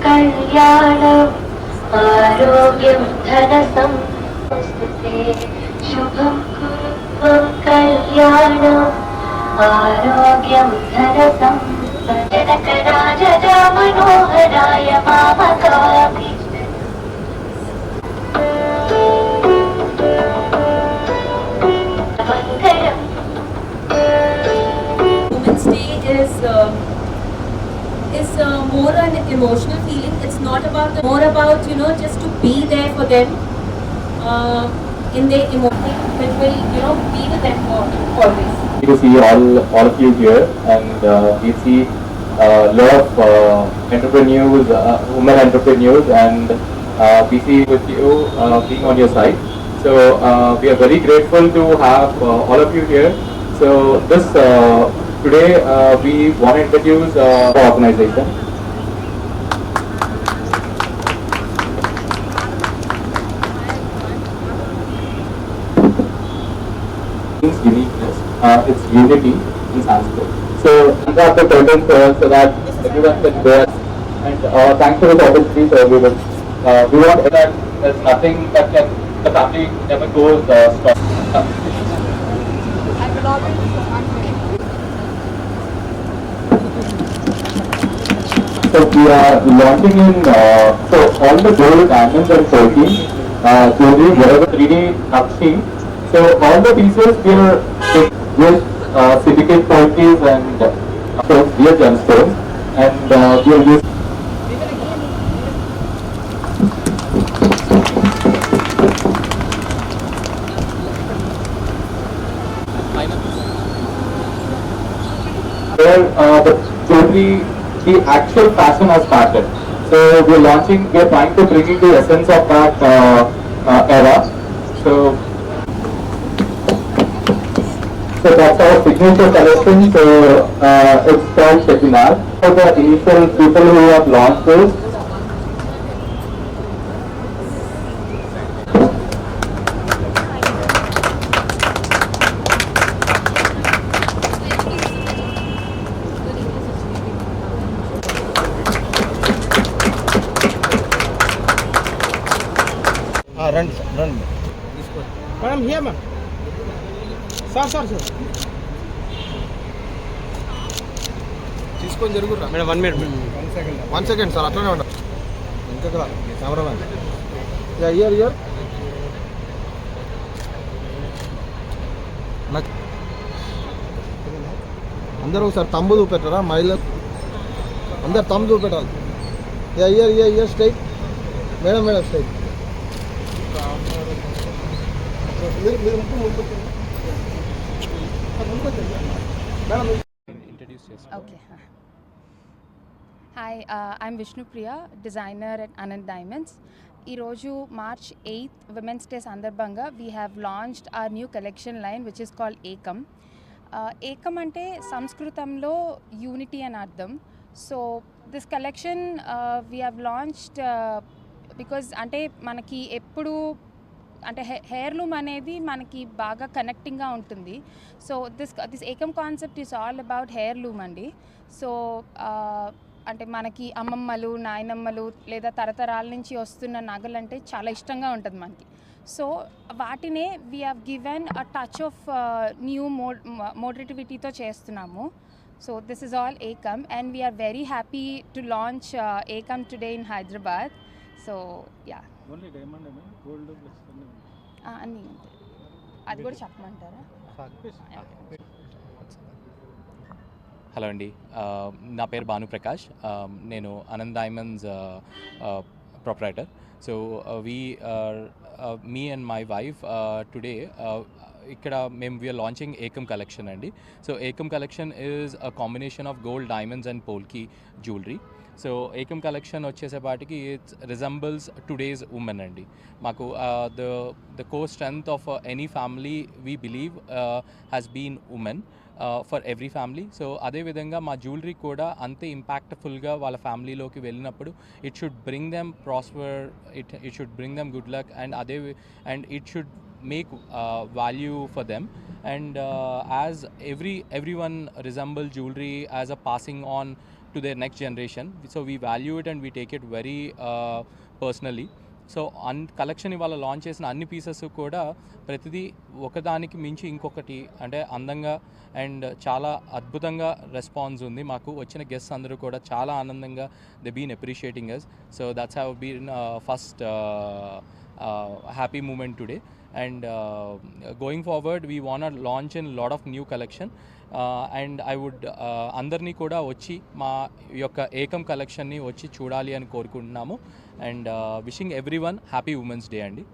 कल्याणम् आरोग्यं धनसम्पत्ते शुभं कुरु त्वं कल्याणम् आरोग्यं धनसम्पत्ते जनकराजजा मनोहराय मामकामि मङ्गलम्. Women's Day is more an emotional feeling. It's not about more about just to be there for them in their emotion, which will be with them for always. To see all of you here, and we see a lot of entrepreneurs, women entrepreneurs, and we see with you being on your side. So we are very grateful to have all of you here. So this today we want to introduce the organization. Means uniqueness. It's unity in Sanskrit. So these are the curtains so that everyone can go. And thanks for this opportunity, so we want that there's nothing that can, the family never goes strong. So we are launching in so all the gold, diamonds and Turkey, jewelry, whatever 3D Nakshi. So all the pieces we are with silicate Turkeys and real gemstones, and we are using. Where the jewelry, the actual fashion has started. So we are trying to bring in the essence of that era. So that's our signature collection. So it's called Chettinad. For the initial people who have launched this, run. Madam, here, ma'am. Sir. తీసుకొని జరుగురా madam 1 minute 1 second sir అట్లనే ఉండండి ఇంకొక cameraman year అందరూ ఒకసారి తమ్ము చూపెట్టారా మహిళ అందరు తమ్ము చూపెట్టాలి ఇయర్ straight madam straight Okay. Hi, I'm Vishnu Priya, designer at Anand Diamonds. Iroju March 8th, Women's Day Sandarbhanga, we have launched our new collection line which is called Ekam. Ekam ante Sanskritamlo unity and ardham. So this collection we have launched because ante manaki eppudu అంటే heirloom అనేది మనకి బాగా కనెక్టింగ్గా ఉంటుంది. So this Ekam concept is all about heirloom అండి. So అంటే మనకి అమ్మమ్మలు, నాయనమ్మలు లేదా తరతరాల నుంచి వస్తున్న నగలంటే చాలా ఇష్టంగా ఉంటుంది మనకి. సో వాటినే we have given a touch of new మోడరేటివిటీతో చేస్తున్నాము. So this is all Ekam and we are very happy to launch Ekam today in Hyderabad. So yeah అన్నీ ఉంటాయి, అది కూడా చెప్పమంటారా? హలో అండి, నా పేరు భానుప్రకాష్, నేను Anand diamonds proprietor. So me and my wife today ఇక్కడ వీఆర్ లాంచింగ్ ఏకమ్ కలెక్షన్ అండి. So Ekam collection is a combination of gold, diamonds and polki jewellery. So Ekam collection వచ్చేసేపాటికి ఇట్స్ రిజంబుల్స్ టుడేస్ ఉమెన్ అండి. మాకు the core strength of any family we believe has been women for every family. So అదేవిధంగా మా jewellery కూడా అంతే ఇంపాక్ట్ఫుల్గా వాళ్ళ ఫ్యామిలీలోకి వెళ్ళినప్పుడు it should bring them prosper, it should bring them good luck, and it should make value for them. And as everyone resemble jewelry as a passing on to their next generation. So we value it and we take it very personally. So collection ఇవాళ launch చేసిన అన్ని pieces కూడా ప్రతిదీ ఒకదానికి మించి ఇంకొకటి అంటే అందంగా అండ్ చాలా అద్భుతంగా రెస్పాన్స్ ఉంది. మాకు వచ్చిన గెస్ట్స్ అందరూ కూడా చాలా ఆనందంగా they been appreciating us. So that's have been first happy moment today, and going forward we want to launch in lot of new collection, and I would andarni kuda vachi ma yokka ekam collection ni vachi chudali ani korukuntunnamo, and wishing everyone happy Women's Day andi.